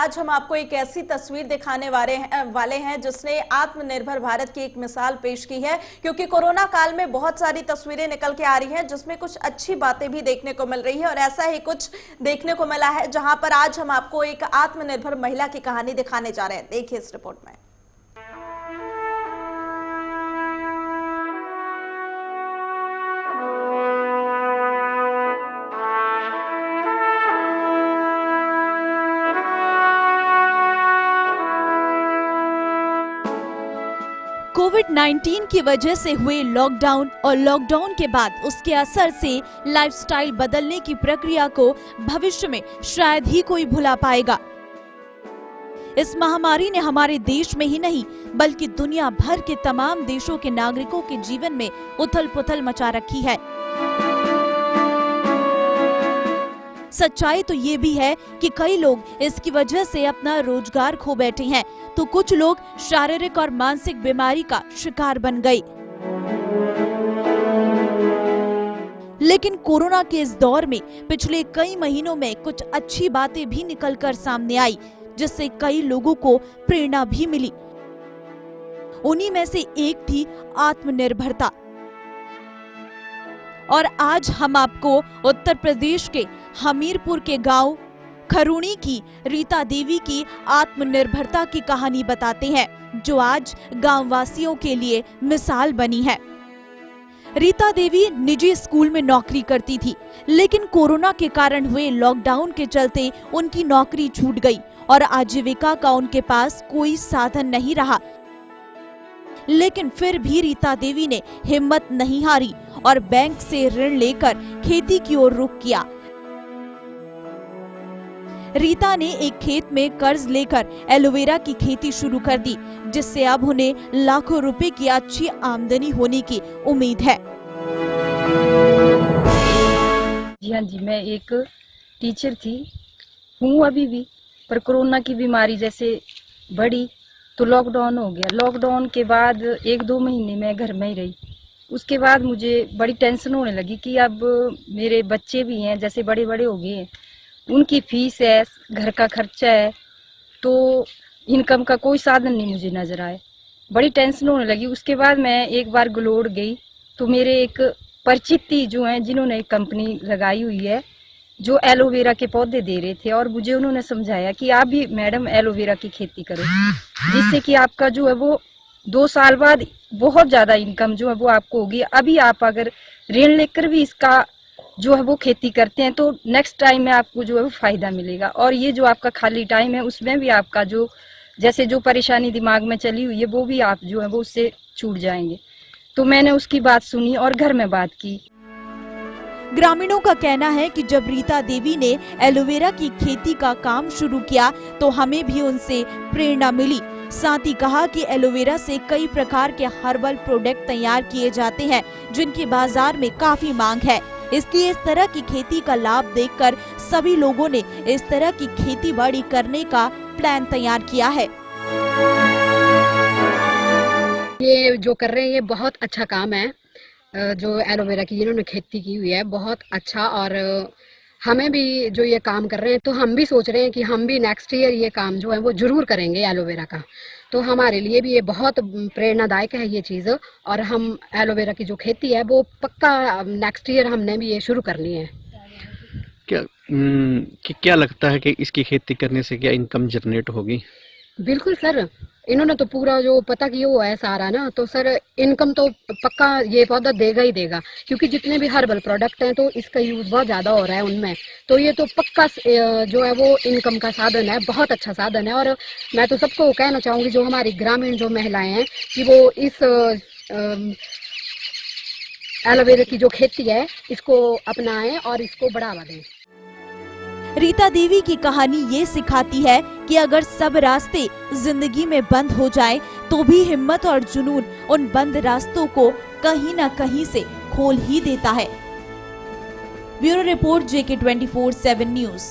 आज हम आपको एक ऐसी तस्वीर दिखाने वाले हैं जिसने आत्मनिर्भर भारत की एक मिसाल पेश की है, क्योंकि कोरोना काल में बहुत सारी तस्वीरें निकल के आ रही हैं जिसमें कुछ अच्छी बातें भी देखने को मिल रही है और ऐसा ही कुछ देखने को मिला है जहां पर आज हम आपको एक आत्मनिर्भर महिला की कहानी दिखाने जा रहे हैं। देखिए इस रिपोर्ट में। कोविड-19 की वजह से हुए लॉकडाउन और लॉकडाउन के बाद उसके असर से लाइफस्टाइल बदलने की प्रक्रिया को भविष्य में शायद ही कोई भुला पाएगा। इस महामारी ने हमारे देश में ही नहीं बल्कि दुनिया भर के तमाम देशों के नागरिकों के जीवन में उथल-पुथल मचा रखी है। सच्चाई तो ये भी है कि कई लोग इसकी वजह से अपना रोजगार खो बैठे हैं, तो कुछ लोग शारीरिक और मानसिक बीमारी का शिकार बन गए। लेकिन कोरोना के इस दौर में पिछले कई महीनों में कुछ अच्छी बातें भी निकलकर सामने आई, जिससे कई लोगों को प्रेरणा भी मिली। उन्हीं में से एक थी आत्मनिर्भरता। और आज हम आपको उत्तर प्रदेश के हमीरपुर के गांव खरूणी की रीता देवी की आत्मनिर्भरता की कहानी बताते हैं, जो आज गांव वासियों के लिए मिसाल बनी है। रीता देवी निजी स्कूल में नौकरी करती थी, लेकिन कोरोना के कारण हुए लॉकडाउन के चलते उनकी नौकरी छूट गई और आजीविका का उनके पास कोई साधन नहीं रहा। लेकिन फिर भी रीता देवी ने हिम्मत नहीं हारी और बैंक से ऋण लेकर खेती की ओर रुख किया। रीता ने एक खेत में कर्ज लेकर एलोवेरा की खेती शुरू कर दी, जिससे अब उन्हें लाखों रुपए की अच्छी आमदनी होने की उम्मीद है। जी हाँ जी, मैं एक टीचर थी, हूँ अभी भी, पर कोरोना की बीमारी जैसे बढ़ी तो लॉकडाउन हो गया। लॉकडाउन के बाद 1-2 महीने मैं घर में ही रही। उसके बाद मुझे बड़ी टेंशन होने लगी कि अब मेरे बच्चे भी हैं, जैसे बड़े बड़े हो गए हैं, उनकी फीस है, घर का खर्चा है, तो इनकम का कोई साधन नहीं मुझे नजर आए। बड़ी टेंशन होने लगी। उसके बाद मैं एक बार गलोड़ गई तो मेरे एक परिचित थी जो हैं, जिन्होंने एक कंपनी लगाई हुई है जो एलोवेरा के पौधे दे रहे थे, और मुझे उन्होंने समझाया कि आप भी मैडम एलोवेरा की खेती करो, जिससे कि आपका जो है वो 2 साल बाद बहुत ज्यादा इनकम जो है वो आपको होगी। अभी आप अगर ऋण लेकर भी इसका जो है वो खेती करते हैं तो नेक्स्ट टाइम में आपको जो है वो फायदा मिलेगा, और ये जो आपका खाली टाइम है उसमें भी आपका जो जैसे जो परेशानी दिमाग में चली हुई है वो भी आप जो है वो उससे छूट जाएंगे। तो मैंने उसकी बात सुनी और घर में बात की। ग्रामीणों का कहना है कि जब रीता देवी ने एलोवेरा की खेती का काम शुरू किया तो हमें भी उनसे प्रेरणा मिली। साथ ही कहा कि एलोवेरा से कई प्रकार के हर्बल प्रोडक्ट तैयार किए जाते हैं, जिनकी बाजार में काफी मांग है। इसलिए इस तरह की खेती का लाभ देखकर सभी लोगों ने इस तरह की खेती बाड़ी करने का प्लान तैयार किया है। ये जो कर रहे हैं ये बहुत अच्छा काम है, जो एलोवेरा की जिन्होंने खेती की हुई है बहुत अच्छा। और हमें भी जो ये काम कर रहे हैं तो हम भी सोच रहे हैं कि हम भी नेक्स्ट ईयर ये काम जो है वो जरूर करेंगे एलोवेरा का। तो हमारे लिए भी ये बहुत प्रेरणादायक है ये चीज़, और हम एलोवेरा की जो खेती है वो पक्का नेक्स्ट ईयर हमने भी ये शुरू करनी है। क्या लगता है कि इसकी खेती करने से क्या इनकम जनरेट होगी? बिल्कुल सर, इन्होंने तो पूरा जो पता किया हुआ है सारा ना, तो सर इनकम तो पक्का ये पौधा देगा ही देगा, क्योंकि जितने भी हर्बल प्रोडक्ट हैं तो इसका यूज बहुत ज्यादा हो रहा है उनमें, तो ये तो पक्का जो है वो इनकम का साधन है, बहुत अच्छा साधन है। और मैं तो सबको कहना चाहूंगी जो हमारी ग्रामीण जो महिलाएं हैं कि वो इस एलोवेरा की जो खेती है इसको अपनाएं और इसको बढ़ावा दें। रीता देवी की कहानी ये सिखाती है कि अगर सब रास्ते जिंदगी में बंद हो जाए तो भी हिम्मत और जुनून उन बंद रास्तों को कहीं न कहीं से खोल ही देता है। Bureau report JK 24/7 news.